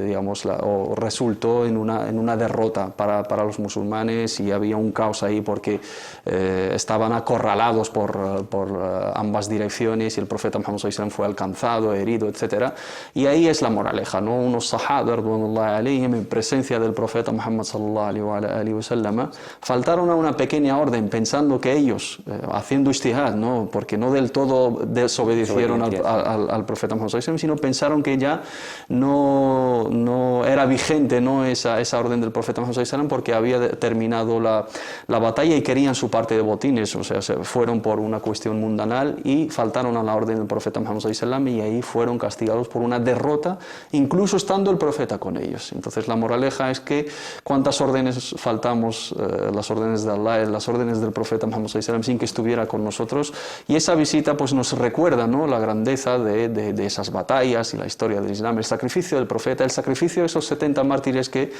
digamos, o resultó en una derrota para los musulmanes, y había un caos ahí porque estaban acorralados por ambas direcciones, y el profeta Muhammad sallallahu alaihi wasallam fue alcanzado, herido, etc. Y ahí es la moraleja, ¿no? Unos sahaba radwanullahi alayhim, en presencia del profeta Muhammad sallallahu alaihi wasallam, faltaron a una pequeña orden, pensando que ellos, haciendo ijtihad, ¿no?, porque no del todo desobedecieron al profeta Muhammad sallallahu alaihi wasallam, sino pensaron que ya no era vigente, ¿no?, esa orden del profeta Muhammad sallallahu alaihi wasallam, porque había terminado la batalla y querían su parte de botines, o sea, se fueron por una cuestión mundanal y faltaron a la orden del profeta Muhammad sallallahu alaihi wasallam, y ahí fueron castigados por una derrota, incluso estando el profeta con ellos. Entonces la moraleja es que cuántas órdenes faltamos, las órdenes de Allah, las órdenes del profeta Muhammad sallallahu alaihi wasallam, sin que estuviera con nosotros, y esa visita pues nos recuerda, ¿no?, la grandeza de esas batallas y la historia del Islam, el sacrificio del profeta, el sacrificio de esos 70 mártires que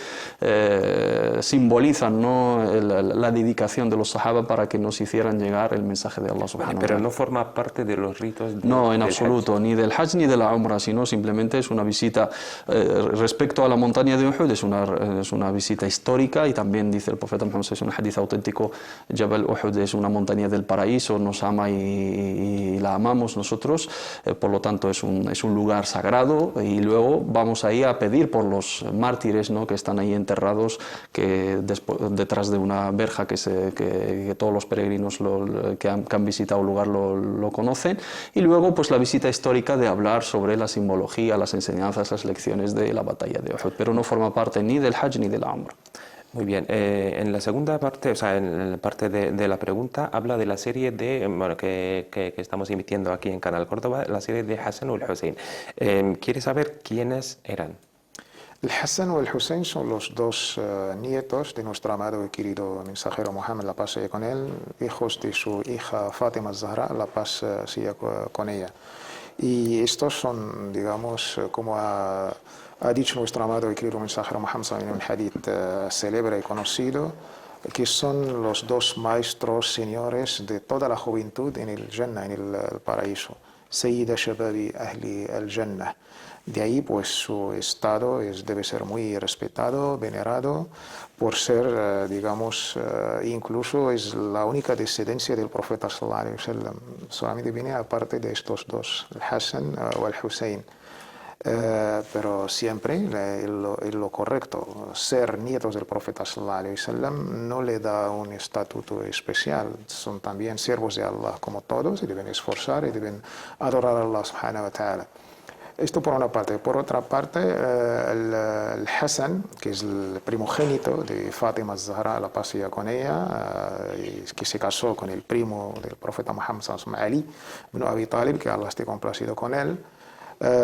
simbolizan, ¿no?, la dedicación de los sahaba para que nos hicieran llegar el mensaje de Allah subhanahu wa ta'ala. Pero no forma parte de los ritos no, en absoluto, Hajj, ni del Hajj ni de la Umrah, sino simplemente es una visita respecto a la montaña de Uhud, es una visita histórica, y también dice el profeta Muhammad sallallahu alaihi wasallam, un hadith auténtico, Jabal Uhud es una montaña del paraíso, nos ama y la amamos nosotros, por lo tanto es un lugar sagrado, y luego vamos ahí a pedir por los mártires, ¿no?, que están ahí enterrados, que detrás de una verja que todos los peregrinos que han visitado el lugar lo conocen, y luego pues la visita histórica de hablar sobre la simbología, las enseñanzas, las lecciones de la batalla de Uhud, pero no forma parte ni del Hajj ni de la Umrah. Muy bien. En la segunda parte, o sea, en la parte de la pregunta, habla de la serie bueno, que estamos emitiendo aquí en Canal Córdoba, la serie de Hassan o el Hussein. ¿Quiere saber quiénes eran? El Hassan o el Hussein son los dos nietos de nuestro amado y querido mensajero Mohammed, la paz sea con él, hijos de su hija Fátima Zahra, la paz sea con ella. Y estos son, digamos, como ha dicho nuestro amado y querido mensajero Mohammed en un hadith célebre y conocido, que son los dos maestros señores de toda la juventud en el Jannah, en el paraíso. Sayyida Shababi Ahli al-Jannah. De ahí, pues, su estado debe ser muy respetado, venerado, por ser, digamos, incluso es la única descendencia del profeta sallallahu alaihi wasallam. Solamente viene aparte de estos dos, el Hassan o el Hussein. Pero siempre lo correcto, ser nietos del profeta sallallahu alaihi wasallam no le da un estatuto especial. Son también siervos de Allah como todos y deben esforzar y deben adorar a Allah subhanahu wa ta'ala. Esto por una parte. Por otra parte, el Hassan, que es el primogénito de Fátima Zahra, la paz sea con ella, que se casó con el primo del profeta Muhammad sallallahu alaihi wasallam, Ali ibn Abi Talib, que Allah esté complacido con él,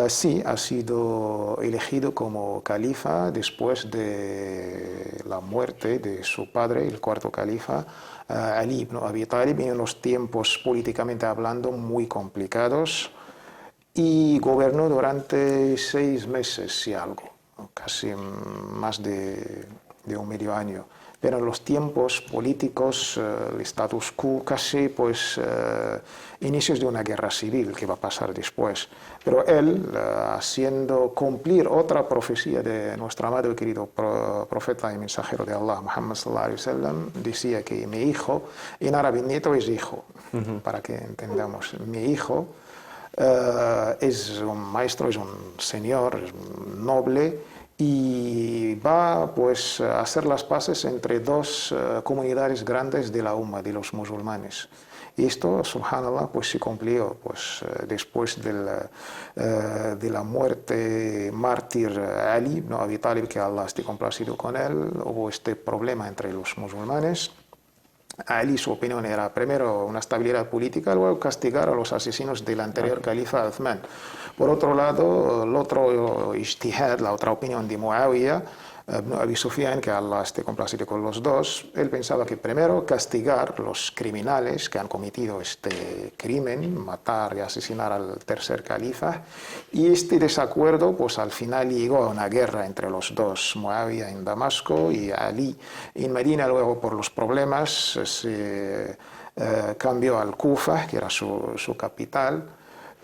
sí ha sido elegido como califa después de la muerte de su padre, el cuarto califa, Ali ibn Abi Talib, en unos tiempos políticamente hablando muy complicados, y gobernó durante 6 meses y algo, casi más de un medio año. Pero en los tiempos políticos, el status quo, casi pues inicios de una guerra civil que va a pasar después. Pero él, haciendo cumplir otra profecía de nuestro amado y querido profeta y mensajero de Allah, Muhammad sallallahu alaihi wasallam, decía que mi hijo, en árabe nieto es hijo, para que entendamos, mi hijo es un maestro, es un señor, es un noble, y va pues a hacer las paces entre dos comunidades grandes de la Umma, de los musulmanes. Y esto, subhanallah, pues se cumplió, pues después de la muerte mártir Ali ibn Abi Talib, que Allah esté complacido con él, hubo este problema entre los musulmanes. Ali, su opinión era primero una estabilidad política, luego castigar a los asesinos del anterior califa Uthman. Por otro lado, el otro ijtihad, la otra opinión de Muawiyah ibn Abi Sufyan, que Allah esté complacido con los dos, él pensaba que primero castigar los criminales que han cometido este crimen, matar y asesinar al tercer califa, y este desacuerdo pues al final llegó a una guerra entre los dos, Muawiyah en Damasco y Ali en Medina. Luego, por los problemas, se cambió al Kufa, que era su capital.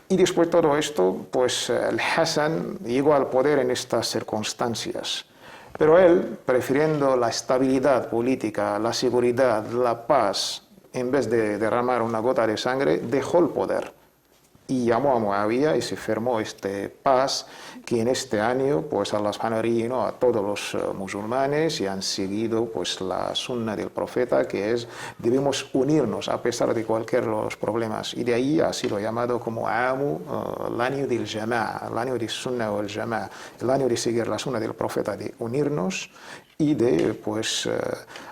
Y después de todo esto, pues el Hassan llegó al poder en estas circunstancias. Pero él, prefiriendo la estabilidad política, la seguridad, la paz, en vez de derramar una gota de sangre, dejó el poder y llamó a Muawiyah y se firmó este paz que en este año pues Allah subhanahu wa ta'ala a todos los musulmanes y han seguido pues la sunna del profeta, que es debemos unirnos a pesar de cualquier los problemas, y de ahí ha sido llamado como Amu, el año del Jama'a, el año de sunna o el Jama'a, el año de seguir la sunna del profeta, de unirnos y de pues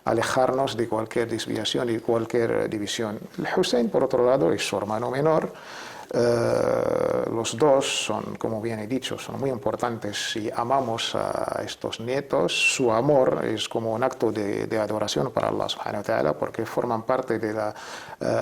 alejarnos de cualquier desviación y de cualquier división. El Hussein, por otro lado, es su hermano menor. Los dos son, como bien he dicho, son muy importantes y amamos a estos nietos. Su amor es como un acto de adoración para Allah subhanahu wa ta'ala, porque forman parte de la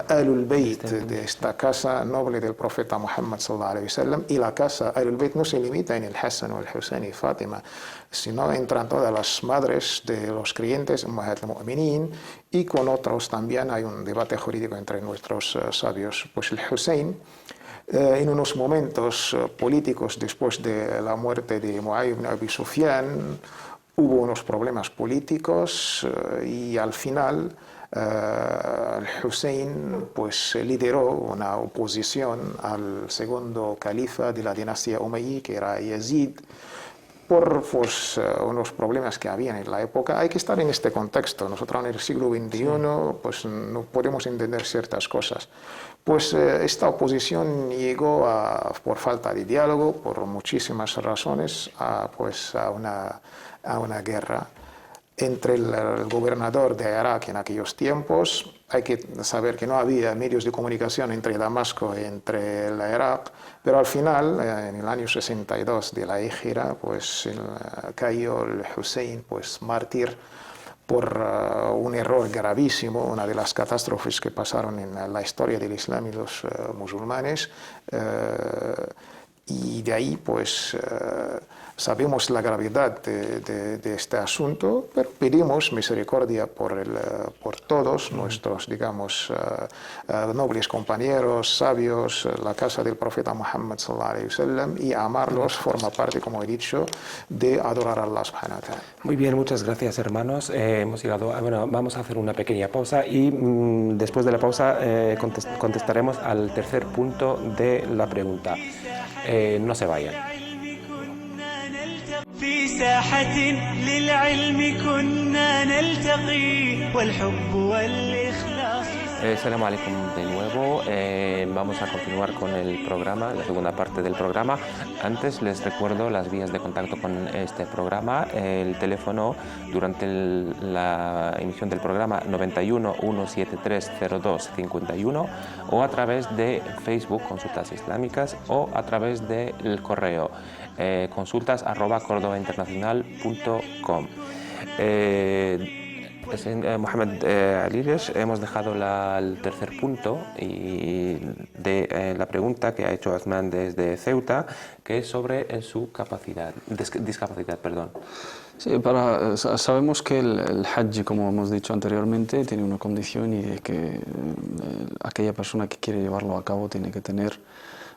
Ahlul Bayt, de esta casa noble del profeta Muhammad sallallahu alaihi wasallam. Y la casa Ahlul Bayt no se limita en el Hassan o el Hussein y Fátima, sino entran todas las madres de los creyentes, Ummahat al-Mu'minin, y con otros también hay un debate jurídico entre nuestros sabios. Pues el Hussein, en unos momentos políticos después de la muerte de Muawiyah ibn Abi Sufyan, hubo unos problemas políticos y al final el Hussein pues lideró una oposición al segundo califa de la dinastía Umayyí, que era Yazid, por pues, unos problemas que habían en la época. Hay que estar en este contexto. Nosotros en el siglo XXI pues, no podemos entender ciertas cosas. Pues esta oposición llegó por falta de diálogo, por muchísimas razones, a una guerra. entre el gobernador de Irak en aquellos tiempos. Hay que saber que no había medios de comunicación entre Damasco y entre el Irak, pero al final, en el año 62 de la Híjira, pues cayó el Hussein, pues mártir, por un error gravísimo, una de las catástrofes que pasaron en la historia del Islam y los musulmanes, y de ahí pues sabemos la gravedad de este asunto, pero pedimos misericordia por todos nuestros, digamos, nobles compañeros, sabios, la casa del profeta Muhammad sallallahu alaihi wasallam, y amarlos forma parte, como he dicho, de adorar a Allah subhanahu wa ta'ala. Muy bien, muchas gracias, hermanos. Hemos llegado bueno, vamos a hacer una pequeña pausa y después de la pausa contestaremos al tercer punto de la pregunta. No se vayan. في ساحة للعلم كنا نلتقي والحب والإخلاص. Salam alaikum de nuevo. Vamos a continuar con el programa, la segunda parte del programa. Antes les recuerdo las vías de contacto con este programa. El teléfono durante la emisión del programa 91 173 02 51 o a través de Facebook Consultas Islámicas o a través del correo consultas@cordobainternacional.com. Mohamed Aliresh, hemos dejado el tercer punto de la pregunta que ha hecho Osman desde Ceuta, que es sobre su discapacidad. Sí, sabemos que el Hajj, como hemos dicho anteriormente, tiene una condición, y de que aquella persona que quiere llevarlo a cabo tiene que tener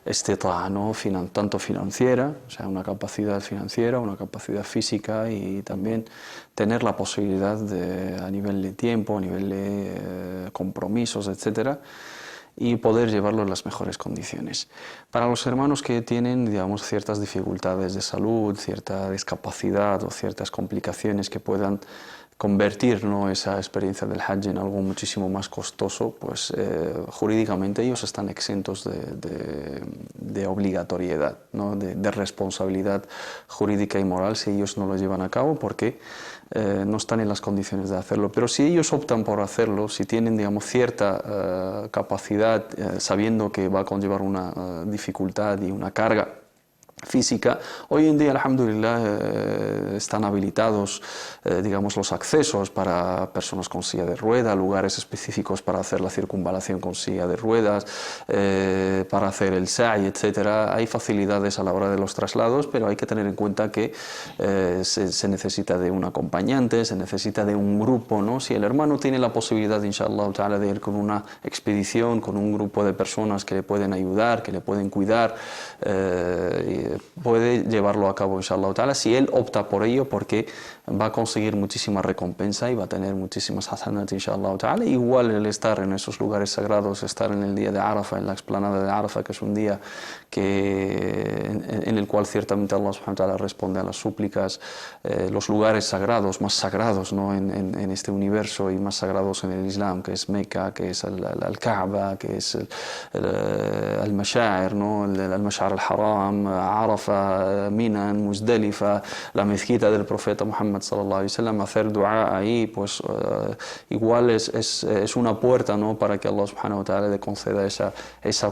istita'a, ¿no? Tanto financiera, o sea, una capacidad financiera, una capacidad física, y también tener la posibilidad a nivel de tiempo, a nivel de compromisos, etcétera, y poder llevarlo en las mejores condiciones. Para los hermanos que tienen, digamos, ciertas dificultades de salud, cierta discapacidad o ciertas complicaciones que puedan convertir, ¿no?, esa experiencia del Hajj en algo muchísimo más costoso, pues jurídicamente ellos están exentos de obligatoriedad, ¿no?, de responsabilidad jurídica y moral si ellos no lo llevan a cabo, porque no están en las condiciones de hacerlo. Pero si ellos optan por hacerlo, si tienen, digamos, cierta capacidad, sabiendo que va a conllevar una dificultad y una carga física, hoy en día, alhamdulillah, están habilitados, digamos, los accesos para personas con silla de ruedas, lugares específicos para hacer la circunvalación con silla de ruedas, para hacer el sa'i, etcétera. Hay facilidades a la hora de los traslados, pero hay que tener en cuenta que se necesita de un acompañante, se necesita de un grupo, ¿no? Si el hermano tiene la posibilidad, inshallah ta'ala, de ir con una expedición, con un grupo de personas que le pueden ayudar, que le pueden cuidar, puede llevarlo a cabo, inshallah ta'ala, si él opta por ello, porque va a conseguir muchísima recompensa y va a tener muchísimas hasanat, inshallah ta'ala. Igual el estar en esos lugares sagrados, estar en el día de Arafa, en la explanada de Arafa, que es un día en el cual ciertamente Allah subhanahu wa ta'ala responde a las súplicas, los lugares sagrados, más sagrados, ¿no?, en este universo y más sagrados en el Islam, que es Meca, que es el Kaaba, que es el Mashair, ¿no?, el Mash'ar al-Haram, Arafa, Mina, Muzdalifa, la mezquita del profeta Muhammad sallallahu alaihi wasallam, hacer dua ahí, pues igual es una puerta, ¿no?, para que Allah subhanahu wa ta'ala le conceda esa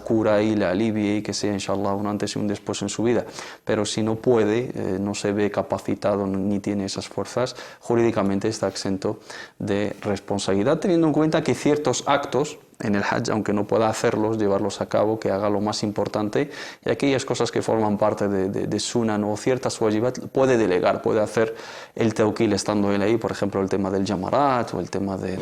cura y le alivie, y que sea, inshallah, un antes y un después en su vida. Pero si no puede, no se ve capacitado ni tiene esas fuerzas, jurídicamente está exento de responsabilidad, teniendo en cuenta que ciertos actos en el Hajj, aunque no pueda hacerlos, llevarlos a cabo, que haga lo más importante, y aquellas cosas que forman parte de sunan o ciertas wajibat, puede delegar, puede hacer el tawqil estando él ahí, por ejemplo, el tema del jamarat o el tema de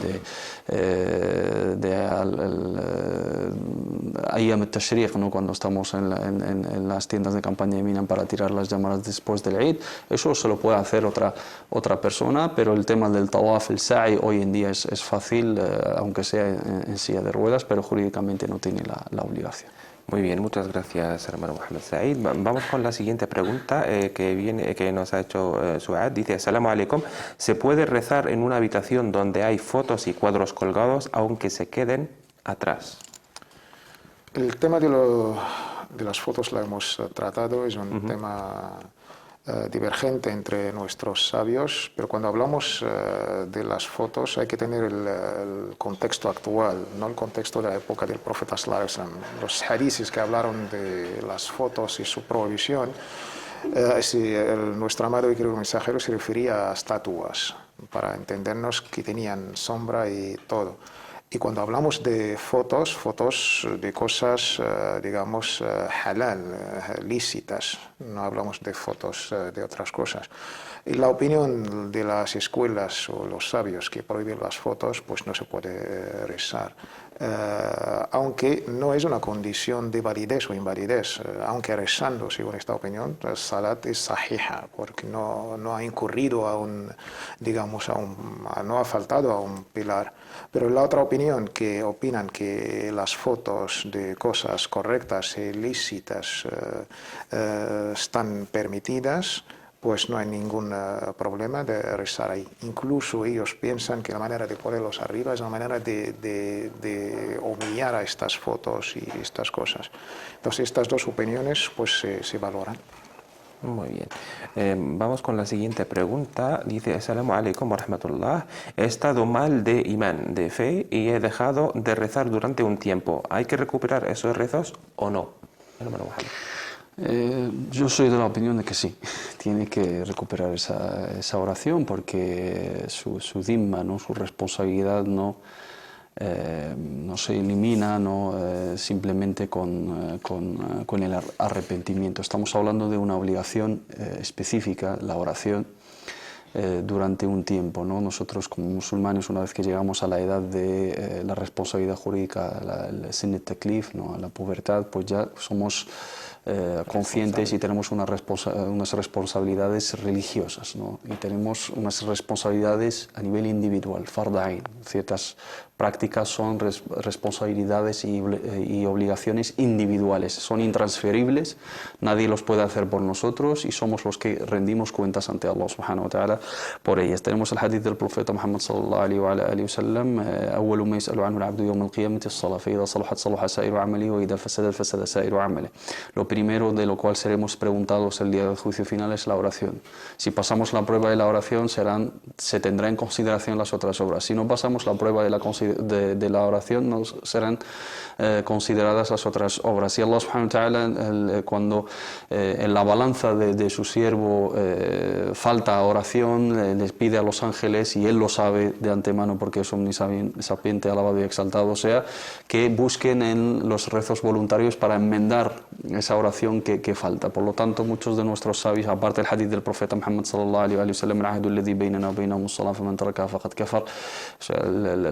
Ayyam al-Tashriq, ¿no?, cuando estamos en las tiendas de campaña de Mina para tirar las jamarat después del Eid. Eso se lo puede hacer otra persona, pero el tema del tawaf, el sa'i, hoy en día es fácil, aunque sea en silla de ruedas, pero jurídicamente no tiene la obligación. Muy bien, muchas gracias, hermano Mohamed Said. Vamos con la siguiente pregunta que nos ha hecho Suad. Dice: Assalamu alaikum, ¿se puede rezar en una habitación donde hay fotos y cuadros colgados aunque se queden atrás? El tema de las fotos la hemos tratado, es un tema divergente entre nuestros sabios, pero cuando hablamos de las fotos hay que tener el contexto actual, no el contexto de la época del profeta sallallahu alaihi wasallam. Los hadices que hablaron de las fotos y su prohibición, nuestro amado y querido mensajero se refería a estatuas, para entendernos que tenían sombra y todo. Y cuando hablamos de fotos de cosas, digamos, halal, lícitas, no hablamos de fotos de otras cosas. Y la opinión de las escuelas o los sabios que prohíben las fotos, pues no se puede rezar. Aunque no es una condición de validez o invalidez, aunque rezando, según esta opinión, el salat es sahija, porque no ha incurrido a no ha faltado a un pilar. Pero la otra opinión, que opinan que las fotos de cosas correctas e ilícitas están permitidas, pues no hay ningún problema de rezar ahí. Incluso ellos piensan que la manera de ponerlos arriba es una manera de humillar a estas fotos y estas cosas. Entonces estas dos opiniones pues se valoran. Muy bien. Vamos con la siguiente pregunta. Dice: Assalamu alaikum wa rahmatullah. He estado mal de imán, de fe, y he dejado de rezar durante un tiempo. ¿Hay que recuperar esos rezos o no? Yo soy de la opinión de que sí, tiene que recuperar esa oración, porque su dhimma, ¿no? Su responsabilidad no se elimina simplemente con el arrepentimiento. Estamos hablando de una obligación específica, la oración, durante un tiempo, ¿no? Nosotros como musulmanes, una vez que llegamos a la edad de la responsabilidad jurídica, el sin taklif, ¿no? A la pubertad, pues ya somos conscientes y tenemos unas responsabilidades religiosas, ¿no? Y tenemos unas responsabilidades a nivel individual, fard ain. Ciertas prácticas son responsabilidades y obligaciones individuales, son intransferibles, nadie los puede hacer por nosotros y somos los que rendimos cuentas ante Allah subhanahu wa ta'ala por ellas. Tenemos el hadith del profeta Muhammad sallallahu alaihi wa sallam: أول ما يسأل عنه العبد يوم القيامة الصلاة فإذا صلحت صلح سائر عمله وإذا فسدت فسد سائر عمله. Lo primero de lo cual seremos preguntados el día del juicio final es la oración. Si pasamos la prueba de la oración, se tendrá en consideración las otras obras. Si no pasamos la prueba de la oración, no serán consideradas las otras obras. Y Allah subhanahu wa ta'ala, cuando en la balanza de su siervo falta oración, les pide a los ángeles, y él lo sabe de antemano porque es omnisapiente, alabado y exaltado sea, que busquen en los rezos voluntarios para enmendar esa oración que falta. Por lo tanto, muchos de nuestros sabios, aparte del hadith del profeta Muhammad sallallahu alaihi wa sallam,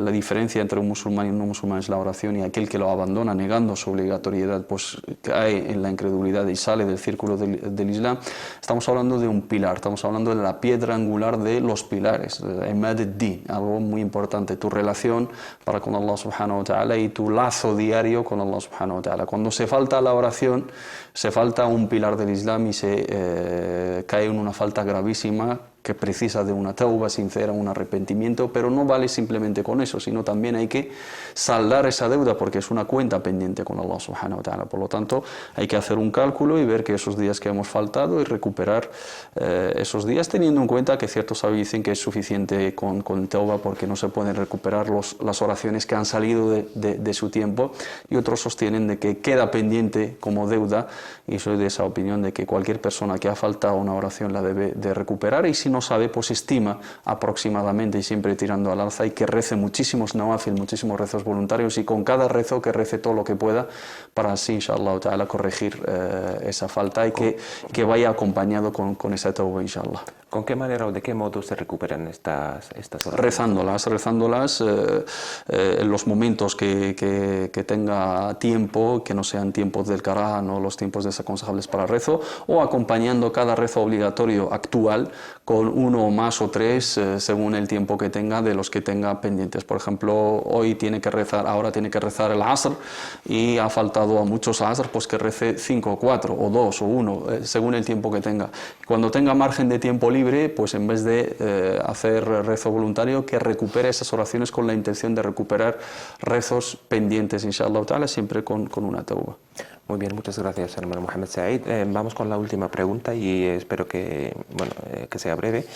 la diferencia entre un musulmán y un no musulmán es la oración, y aquel que lo abandona negando su obligatoriedad pues cae en la incredulidad y sale del círculo del Islam. Estamos hablando de un pilar, estamos hablando de la piedra angular de los pilares, imad ad-din, algo muy importante, tu relación para con Allah subhanahu wa ta'ala y tu lazo diario con Allah subhanahu wa ta'ala. Cuando se falta la oración, se falta un pilar del Islam y se cae en una falta gravísima que precisa de una tauba sincera, un arrepentimiento, pero no vale simplemente con eso, sino también hay que saldar esa deuda, porque es una cuenta pendiente con Allah subhanahu wa ta'ala. Por lo tanto, hay que hacer un cálculo y ver que esos días que hemos faltado y recuperar esos días, teniendo en cuenta que ciertos sabios dicen que es suficiente con tauba, porque no se pueden recuperar las oraciones que han salido de su tiempo, y otros sostienen de que queda pendiente como deuda, y soy de esa opinión de que cualquier persona que ha faltado una oración la debe de recuperar, y si no sabe, pues estima aproximadamente, y siempre tirando al alza, y que rece muchísimos nawafil, muchísimos rezos voluntarios, y con cada rezo que rece todo lo que pueda, para así, inshallah ta'ala, corregir esa falta, y que vaya acompañado con esa tauba, inshallah. ¿Con qué manera o de qué modo se recuperan estas oraciones? Rezándolas en los momentos que tenga tiempo, que no sean tiempos del karaha, no los tiempos desaconsejables para rezo, o acompañando cada rezo obligatorio actual con uno o más o tres según el tiempo que tenga, de los que tenga pendientes. Por ejemplo, ahora tiene que rezar el Asr y ha faltado a muchos Asr, pues que rece 5, 4 o 2 o 1 según el tiempo que tenga. Cuando tenga margen de tiempo libre, pues en vez de hacer rezo voluntario, que recupere esas oraciones con la intención de recuperar rezos pendientes, inshallah ta'ala, siempre con una tauba. Muy bien, muchas gracias, hermano Mohamed Said. Vamos con la última pregunta y espero que, que sea breve.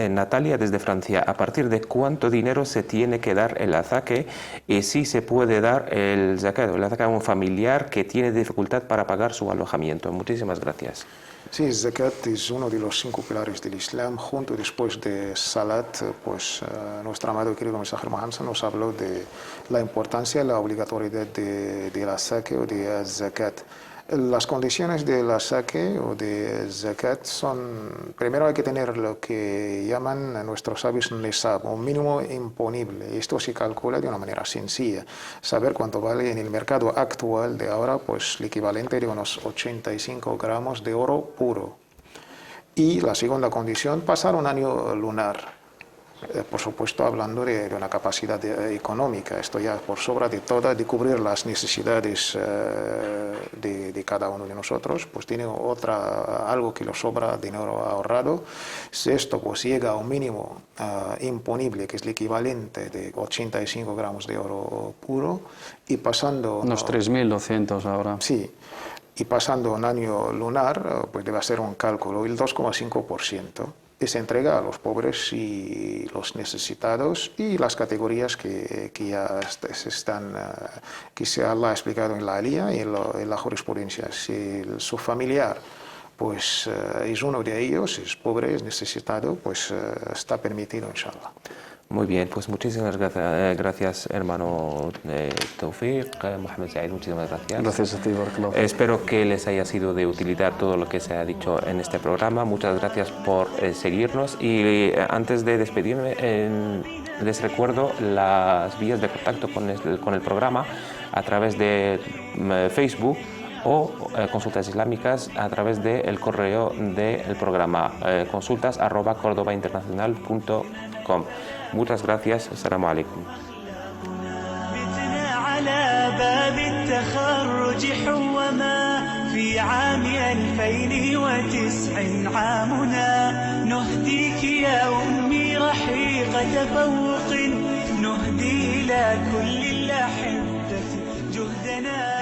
Natalia, desde Francia, ¿a partir de cuánto dinero se tiene que dar el azaque y si se puede dar el zakat a un familiar que tiene dificultad para pagar su alojamiento? Muchísimas gracias. Sí, zakat es uno de los 5 pilares del Islam. Junto después de Salat, pues nuestro amado y querido mensajero Muhammad nos habló de la importancia y la obligatoriedad de la saque o de zakat. Las condiciones de la saque o de zakat son, primero hay que tener lo que llaman nuestros sabios nisab, un mínimo imponible. Esto se calcula de una manera sencilla. Saber cuánto vale en el mercado actual de ahora, pues el equivalente de unos 85 gramos de oro puro. Y la segunda condición, pasar un año lunar. Por supuesto, hablando de una capacidad económica, esto ya por sobra de toda, de cubrir las necesidades de cada uno de nosotros, pues tiene algo que le sobra dinero ahorrado. Si esto pues llega a un mínimo imponible, que es el equivalente de 85 gramos de oro puro, y pasando... Unos 3.200 ahora. Sí. Y pasando un año lunar, pues debe ser un cálculo, el 2,5%. Y se entrega a los pobres y los necesitados y las categorías que ya están, que se ha explicado en la alía y en la jurisprudencia. Si su familiar pues, es uno de ellos, es pobre, es necesitado, pues está permitido, inshallah. Muy bien, pues muchísimas gracias, hermano Tawfiq, Mohamed Said, muchísimas gracias. Gracias a ti, Barakallahu. Espero que les haya sido de utilidad todo lo que se ha dicho en este programa. Muchas gracias por seguirnos y antes de despedirme les recuerdo las vías de contacto con el programa a través de Facebook o consultas islámicas a través del correo del programa consultas@cordobainternacional.com. Muchas gracias. Assalamu alaikum. على باب التخرج حوما في عام 2009 عامنا نهديك يا أمي رحيق تفوق نهدي إلى كل الأحبة جهدنا